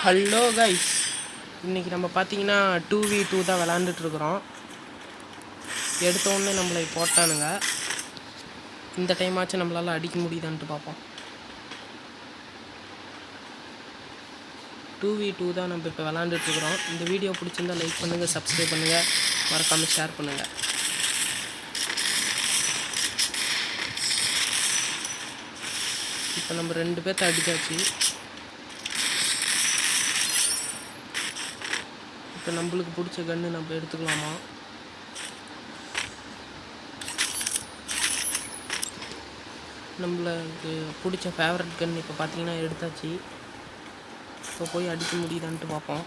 Hello guys, இன்றைக்கி நம்ம பார்த்தீங்கன்னா 2v2 தான் விளாண்டுட்ருக்குறோம். எடுத்தோடனே நம்மளை போட்டானுங்க. இந்த டைமாச்சும் நம்மளால் அடிக்க முடியுதான்ட்டு பார்ப்போம். 2v2 தான் நம்ம இப்போ விளாண்டுட்ருக்குறோம். இந்த வீடியோ பிடிச்சிருந்தா லைக் பண்ணுங்கள், சப்ஸ்கிரைப் பண்ணுங்கள், மறக்காமல் ஷேர் பண்ணுங்கள். இப்போ நம்ம 2 பேர்த்த அடித்தாச்சு. இப்போ நம்மளுக்கு பிடிச்ச கன்று நம்ம எடுத்துக்கலாமா? நம்மளுக்கு பிடிச்ச ஃபேவரட் கன் இப்போ பார்த்தீங்கன்னா எடுத்தாச்சு. இப்போ போய் அடிக்க முடியுதான்ட்டு பார்ப்போம்.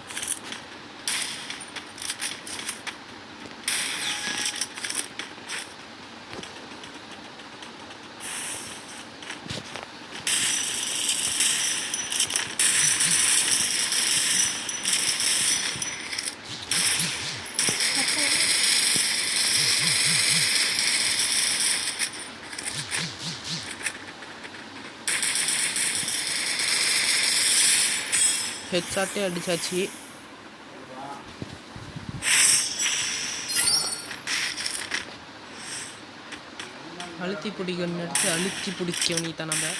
ஹெட்ஷாட்டே அடித்தாச்சு. அழுத்தி பிடிக்கணும் எடுத்து அழுத்தி பிடிக்க நீ தான் நம்ம.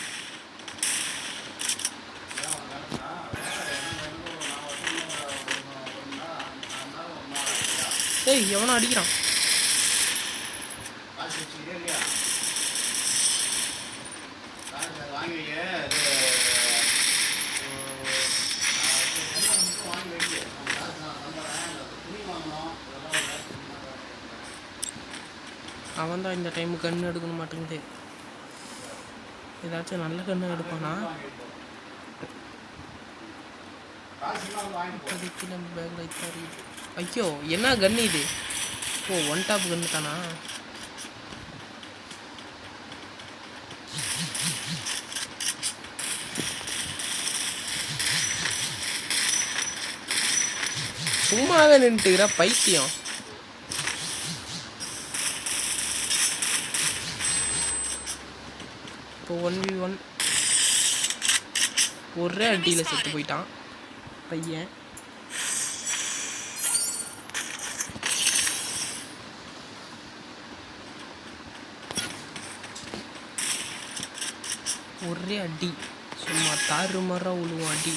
ஏய், எவனோ அடிக்கிறான். அவன் தான் இந்த டைமு கன்று எடுக்கணும் மாட்டேங்குது. ஏதாச்சும் நல்ல கன்று எடுப்பானா? இப்போதைக்கு நம்ம பேக்கில் வைத்தாரு. ஐயோ, என்ன கன்று இது? ஓ, ஒன் டாப் கன்று தானா? சும்மாவே நின்றுக்கிற பைத்தியம். இப்போ 1v1 ஒரே அடியில் செத்து போயிட்டான் பையன். ஒரே அடி, சும்மா தாறுமாறாக விழுவும் அடி.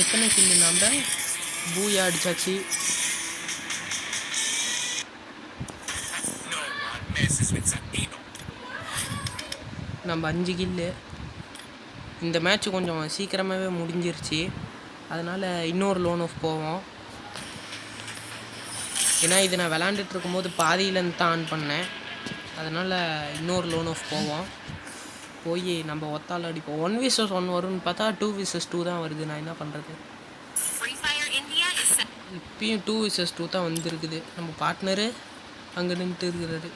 எத்தனை கில்லு? நம்ம பூயா அடிச்சாச்சு. நம்ம 5 கில்லு. இந்த மேட்ச் கொஞ்சம் சீக்கிரமாகவே முடிஞ்சிருச்சு. அதனால் இன்னொரு லோன் ஆஃப் போவோம். ஏன்னா இது நான் விளாண்டுட்டு இருக்கும்போது பாதியிலேருந்து தான் ஆன் பண்ணேன். அதனால் இன்னொரு லோன் ஆஃப் போவோம். போய் நம்ம ஒத்தால் அடிப்போம். 1v1 வரும்னு பார்த்தா 2v2 தான் வருது. நான் என்ன பண்ணுறது? இப்பயும் 2v2 தான் வந்துருக்குது. நம்ம பார்ட்னரு அங்கே நின்றுட்டு இருக்கிறாரு.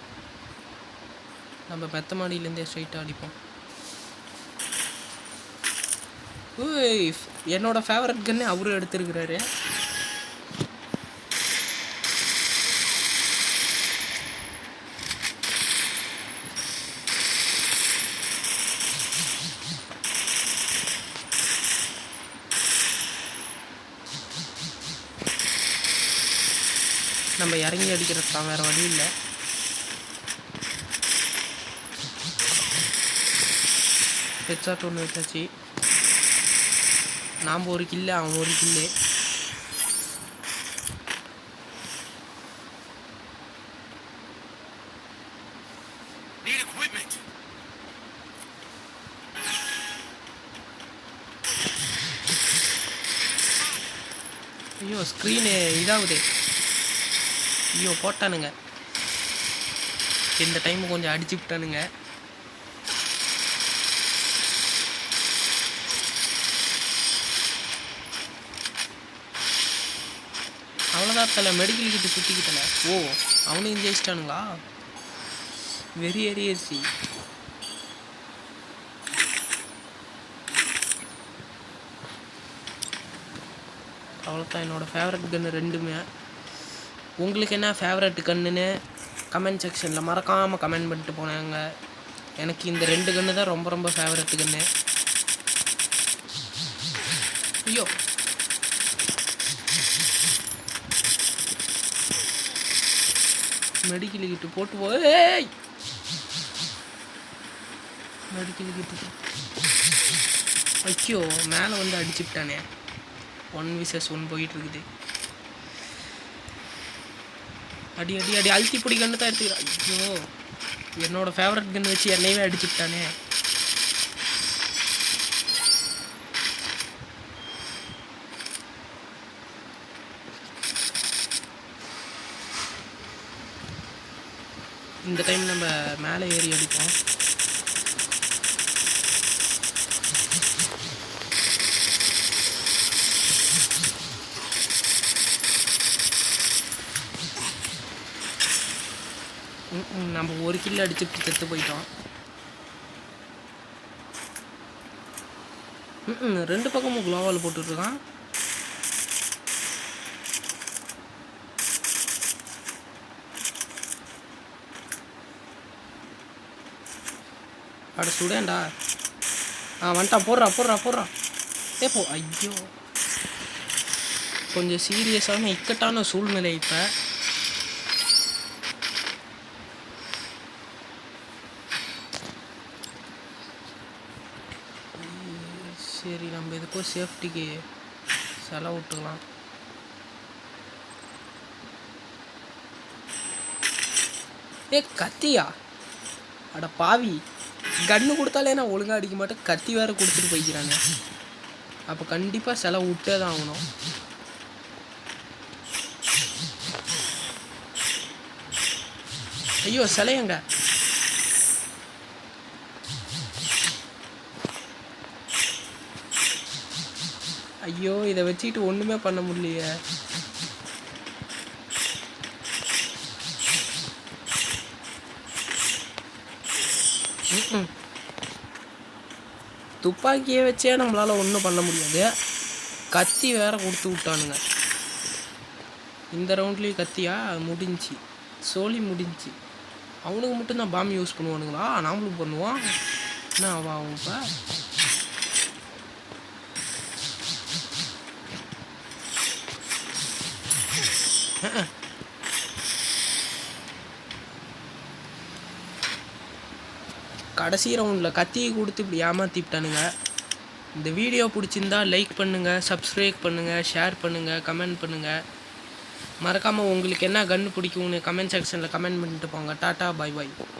நம்ம மெத்த மாடியிலேருந்தே ஸ்ட்ரைட்டாக அடிப்போம். ஓய், என்னோடய ஃபேவரட் கன்னு அவரும் எடுத்துருக்கிறாரு. நம்ம இறங்கி அடிக்கிறது தான், வேறு வழி இல்லை. ஹெட்ஷாட் ஒன்று வச்சாச்சு. நாம் ஒரு கில்லு, அவன் ஒரு கில்லு. ஐயோ, ஸ்க்ரீனு இதாகுது. ஐயோ, போட்டானுங்க. இந்த டைமு கொஞ்சம் அடிச்சு விட்டானுங்க. அவ்வளோதான் தலை, மெடிக்கல் கிட்ட சுற்றிக்கிட்டல. ஓ, அவனையும் ஜெயிச்சிட்டானுங்களா? வெறி ஏறிடுச்சு. அவ்வளோதான் என்னோடய ஃபேவரட் கன்று ரெண்டுமே. உங்களுக்கு என்ன ஃபேவரட் கன்னுன்னு கமெண்ட் செக்ஷனில் மறக்காமல் கமெண்ட் பண்ணிட்டு போனாங்க. எனக்கு இந்த 2 கன்று தான் ரொம்ப ரொம்ப ஃபேவரட் கன்று. ஐயோ மெடிக்கல் கிட்டு போட்டு போய் மெடிக்கல் கிட்டு ஐயோ மேலே வந்து அடிச்சுட்டானே. 1 vs 1 போயிட்டு இருக்குது. அடி அடி அடி அழுத்தி பிடி கன்று தான் எடுத்துக்கிறான். ஐயோ என்னோடய ஃபேவரட் கன்று வச்சு என்னையவே அடிச்சுட்டானே. இந்த டைம் நம்ம மேலே ஏறி அடிப்போம். நம்ம ஒரு கில் அடிச்சுட்டு செத்து போயிட்டோம். 2 பக்கமும் குளோவால் போட்டுட்ருக்கான். அட சுடேண்டா. வந்துட்டான். போடுறான் போ. ஐயோ கொஞ்சம் சீரியஸான இக்கட்டான சூழ்நிலை இப்போ. சரி நம்ம எதுக்கோ சேஃப்டிக்கு செலவு விட்டுக்கலாம். கத்தியா? அட பாவி, கன்று கொடுத்தாலே நான் ஒழுங்காக அடிக்க மாட்டேன். கத்தி வேறு கொடுத்துட்டு போய்க்கிறாங்க. அப்போ கண்டிப்பாக செலவு விட்டே தான் ஆகணும். ஐயோ சிலையங்க. ஐயோ இதை வச்சுக்கிட்டு ஒன்றுமே பண்ண முடியலையே. துப்பாக்கியை வச்சே நம்மளால் ஒன்றும் பண்ண முடியாது. கத்தி வேற கொடுத்து விட்டானுங்க. இந்த ரவுண்ட்லேயும் கத்தியா முடிஞ்சு சோலி முடிஞ்சு. அவனுக்கு மட்டும்தான் பாம்பு யூஸ் பண்ணுவானுங்களா? நாமளும் பண்ணுவோம். என்ன ஆகும் இப்போ? கடைசி ரவுண்டில் கத்தியை கொடுத்து இப்படி ஏமாற்றிட்டானுங்க. இந்த வீடியோ பிடிச்சிருந்தா லைக் பண்ணுங்கள், சப்ஸ்கிரைப் பண்ணுங்கள், ஷேர் பண்ணுங்கள், கமெண்ட் பண்ணுங்கள். மறக்காமல் உங்களுக்கு என்ன கன்று பிடிக்கும்னு கமெண்ட் செக்ஷனில் கமெண்ட் பண்ணிட்டு போங்க. Tata, bye by.